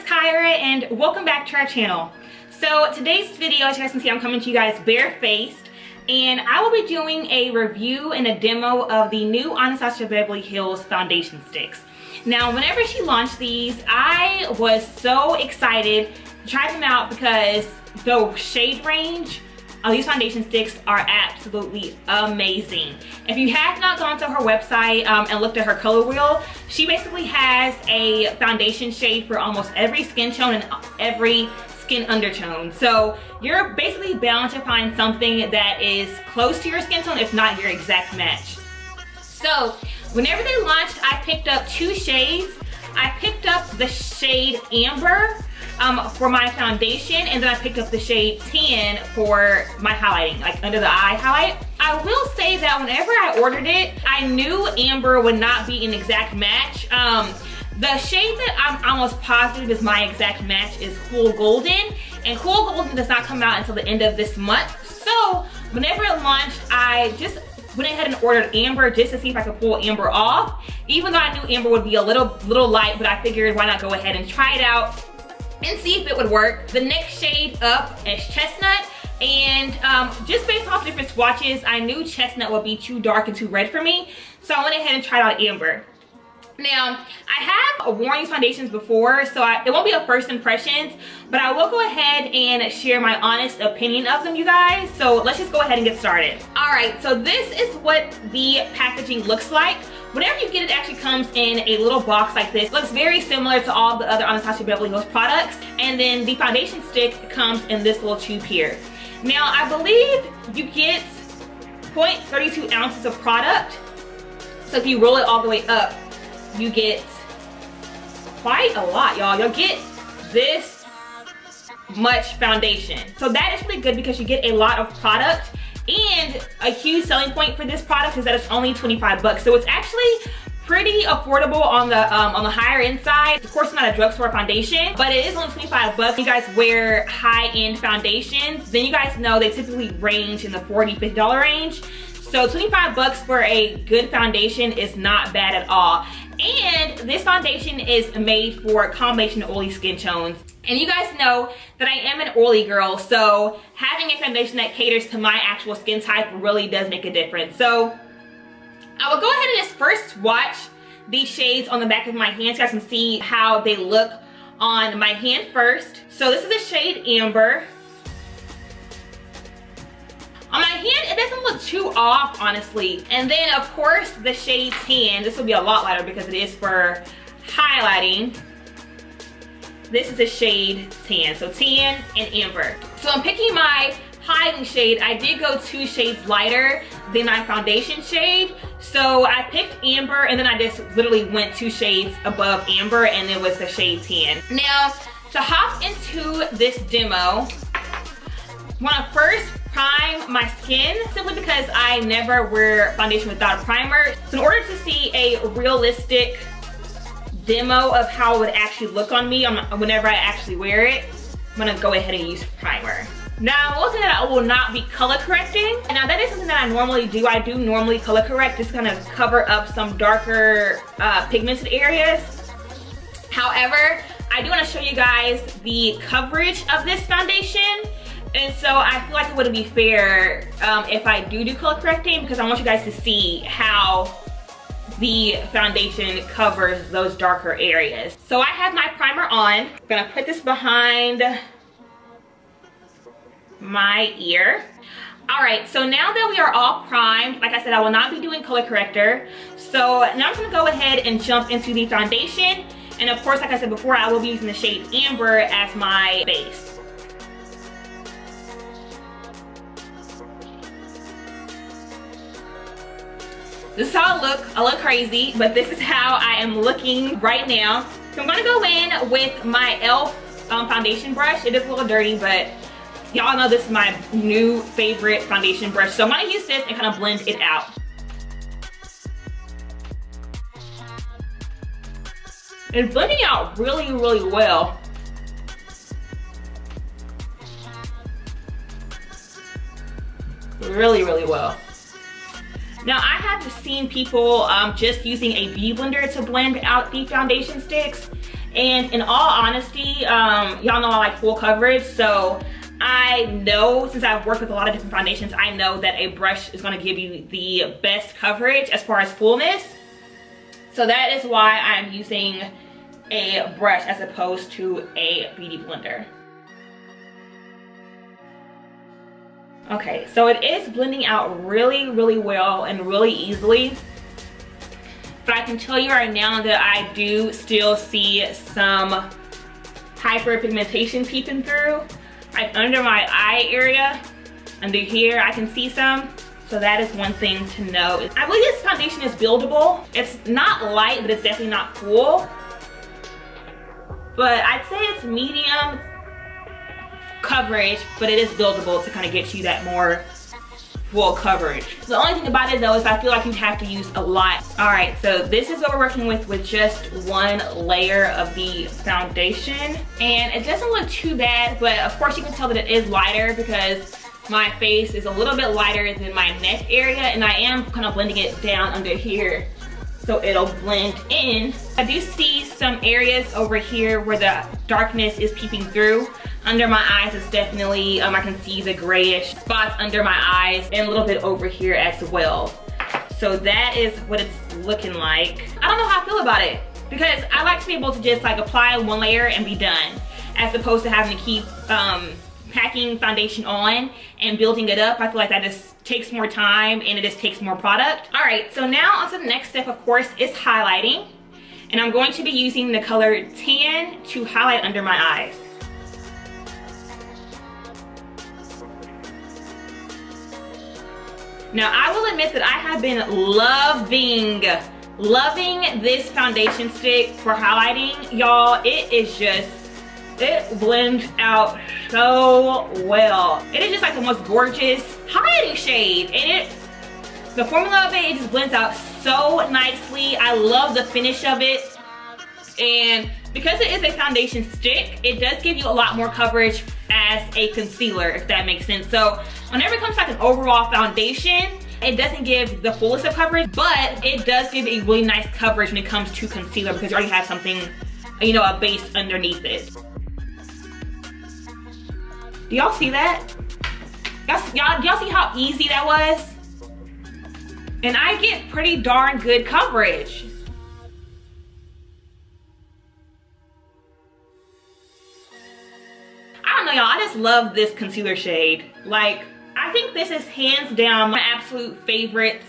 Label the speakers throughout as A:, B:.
A: it's Kyra and welcome back to our channel. So today's video, as you guys can see, I'm coming to you guys barefaced, and I will be doing a review and a demo of the new Anastasia Beverly Hills foundation sticks. Now, whenever she launched these, I was so excited to try them out because the shade range of these foundation sticks are absolutely amazing. If you have not gone to her website and looked at her color wheel, she basically has a foundation shade for almost every skin tone and every skin undertone. So you're basically bound to find something that is close to your skin tone, if not your exact match. So whenever they launched, I picked up two shades. I picked up the shade Amber for my foundation, and then I picked up the shade Tan for my highlighting, like under the eye highlight. I will say that whenever I ordered it, I knew Amber would not be an exact match. The shade that I'm almost positive is my exact match is Cool Golden, and Cool Golden does not come out until the end of this month. So whenever it launched, I just went ahead and ordered Amber just to see if I could pull Amber off. Even though I knew Amber would be a little light, but I figured why not go ahead and try it out and see if it would work. The next shade up is Chestnut, and just based off different swatches, I knew Chestnut would be too dark and too red for me, so I went ahead and tried out Amber. Now, I have worn these foundations before, so it won't be a first impressions, but I will go ahead and share my honest opinion of them, you guys. So let's just go ahead and get started. All right, so this is what the packaging looks like. Whenever you get it, actually comes in a little box like this. It looks very similar to all the other Anastasia Beverly Hills products. And then the foundation stick comes in this little tube here. Now, I believe you get 0.32 ounces of product. So if you roll it all the way up, you get quite a lot, y'all. You'll get this much foundation. So that is really good because you get a lot of product. And a huge selling point for this product is that it's only 25 bucks. So it's actually pretty affordable on the higher end side. Of course, it's not a drugstore foundation, but it is only 25 bucks. You guys wear high-end foundations, then you guys know they typically range in the $40, $50 range. So 25 bucks for a good foundation is not bad at all. And this foundation is made for a combination of oily skin tones. And you guys know that I am an oily girl, so having a foundation that caters to my actual skin type really does make a difference. So I will go ahead and just first swatch these shades on the back of my hand so you guys can see how they look on my hand first. So this is the shade Amber. On my hand, it doesn't look too off, honestly. And then, of course, the shade Tan. This will be a lot lighter because it is for highlighting. This is the shade Tan. So Tan and Amber. So I'm picking my highlighting shade. I did go 2 shades lighter than my foundation shade. So I picked Amber, and then I just literally went 2 shades above Amber, and it was the shade Tan. Now, to hop into this demo, I want to first prime my skin, simply because I never wear foundation without a primer. So in order to see a realistic demo of how it would actually look on me whenever I actually wear it, I'm gonna go ahead and use primer. Now, I will say that I will not be color correcting. Now, that is something that I normally do. I do normally color correct, just kind of cover up some darker pigmented areas. However, I do want to show you guys the coverage of this foundation. And so I feel like it wouldn't be fair if I do color correcting, because I want you guys to see how the foundation covers those darker areas. So I have my primer on. I'm gonna put this behind my ear. All right, so now that we are all primed, like I said, I will not be doing color corrector. So now I'm gonna go ahead and jump into the foundation. And of course, like I said before, I will be using the shade Amber as my base. This is how I look. I look crazy, but this is how I am looking right now. So I'm gonna go in with my e.l.f. Foundation brush. It is a little dirty, but y'all know this is my new favorite foundation brush. So I'm gonna use this and kind of blend it out. It's blending out really, really well. Really, really well. Now, I have seen people just using a beauty blender to blend out the foundation sticks, And in all honesty, y'all know I like full coverage, so I know, since I've worked with a lot of different foundations, I know that a brush is going to give you the best coverage as far as fullness. So that is why I'm using a brush as opposed to a beauty blender. Okay, so it is blending out really, really well and really easily. But I can tell you right now that I do still see some hyperpigmentation peeping through. Like under my eye area, under here, I can see some. So that is one thing to know. I believe this foundation is buildable. It's not light, but it's definitely not full. But I'd say it's medium coverage, but it is buildable to kind of get you that more full coverage. The only thing about it though is I feel like you have to use a lot. All right, so this is what we're working with just one layer of the foundation. And it doesn't look too bad, but of course you can tell that it is lighter because my face is a little bit lighter than my neck area, and I am kind of blending it down under here so it'll blend in. I do see some areas over here where the darkness is peeping through. Under my eyes, it's definitely, I can see the grayish spots under my eyes and a little bit over here as well. So that is what it's looking like. I don't know how I feel about it because I like to be able to just like apply one layer and be done, as opposed to having to keep packing foundation on and building it up. I feel like that just takes more time and it just takes more product. All right, so now on to the next step, of course, is highlighting. And I'm going to be using the color Tan to highlight under my eyes. Now, I will admit that I have been loving this foundation stick for highlighting. Y'all, it blends out so well. It is just like the most gorgeous highlighting shade. And the formula of it just blends out so nicely. I love the finish of it. And because it is a foundation stick, it does give you a lot more coverage as a concealer, if that makes sense. So whenever it comes to like an overall foundation, it doesn't give the fullest of coverage, but it does give a really nice coverage when it comes to concealer because you already have something, you know, a base underneath it. Do y'all see that? Y'all see how easy that was? And I get pretty darn good coverage. I don't know, y'all, I just love this concealer shade. Like, I think this is hands down my absolute favorite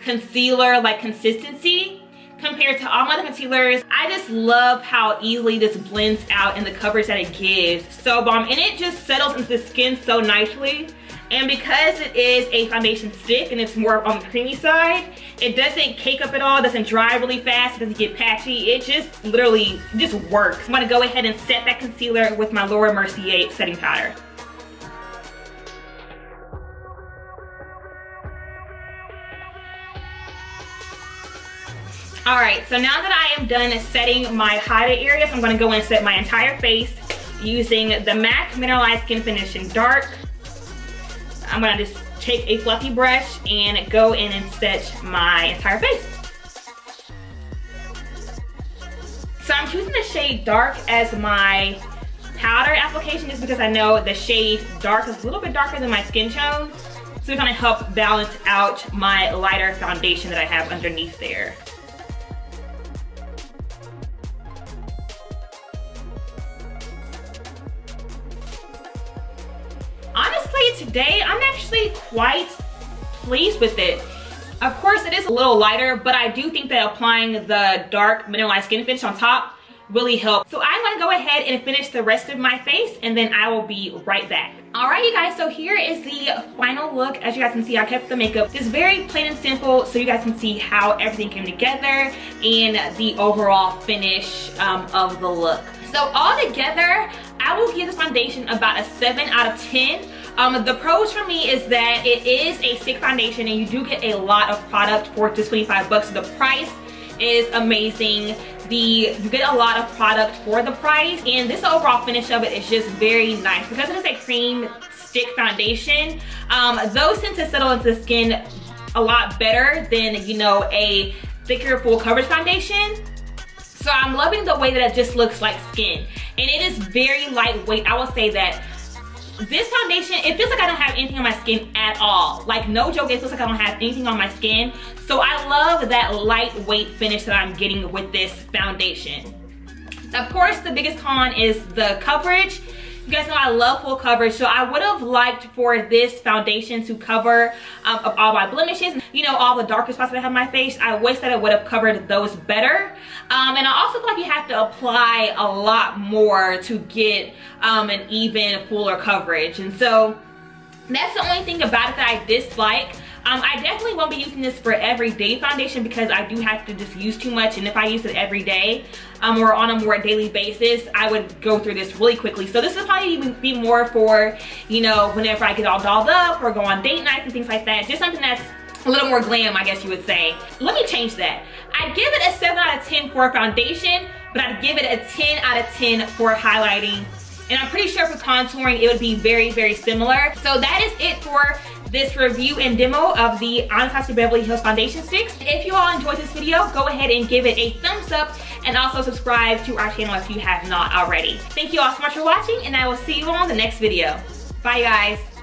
A: concealer, like consistency, compared to all my other concealers. I just love how easily this blends out and the coverage that it gives. So bomb, and it just settles into the skin so nicely. And because it is a foundation stick and it's more on the creamy side, it doesn't cake up at all, doesn't dry really fast, it doesn't get patchy. It just literally just works. I'm gonna go ahead and set that concealer with my Kyra Mrskknox setting powder. All right, so now that I am done setting my highlight areas, I'm gonna go and set my entire face using the MAC Mineralized Skin Finish in Dark. I'm gonna just take a fluffy brush and go in and set my entire face. So I'm choosing the shade Dark as my powder application just because I know the shade Dark is a little bit darker than my skin tone. So it's gonna help balance out my lighter foundation that I have underneath there. Honestly, today I'm actually quite pleased with it. Of course, it is a little lighter, but I do think that applying the dark mineralized skin finish on top really helps. So I'm gonna go ahead and finish the rest of my face and then I will be right back. All right, you guys, so here is the final look. As you guys can see, I kept the makeup just very plain and simple so you guys can see how everything came together and the overall finish of the look. So all together, I will give this foundation about a 7 out of 10. The pros for me is that it is a stick foundation and you do get a lot of product for just 25 bucks. So the price is amazing. You get a lot of product for the price, and this overall finish of it is just very nice. Because it is a cream stick foundation, those tend to settle into the skin a lot better than, you know, a thicker full coverage foundation. So I'm loving the way that it just looks like skin. And it is very lightweight. I will say that this foundation, it feels like I don't have anything on my skin at all. Like, no joke, it feels like I don't have anything on my skin. So I love that lightweight finish that I'm getting with this foundation. Of course, the biggest con is the coverage. You guys know I love full coverage, so I would have liked for this foundation to cover all my blemishes, you know, all the darker spots that I have on my face. I wish that it would have covered those better. And I also feel like you have to apply a lot more to get an even fuller coverage. And so that's the only thing about it that I dislike. I definitely won't be using this for everyday foundation because I do have to just use too much, and if I use it every day or on a more daily basis, I would go through this really quickly. So this will probably be more for, you know, whenever I get all dolled up or go on date nights and things like that. Just something that's a little more glam, I guess you would say. Let me change that. I'd give it a 7 out of 10 for foundation, but I'd give it a 10 out of 10 for highlighting. And I'm pretty sure for contouring, it would be very, very similar. So that is it for this review and demo of the Anastasia Beverly Hills Foundation Sticks. If you all enjoyed this video, go ahead and give it a thumbs up and also subscribe to our channel if you have not already. Thank you all so much for watching, and I will see you on the next video. Bye, guys.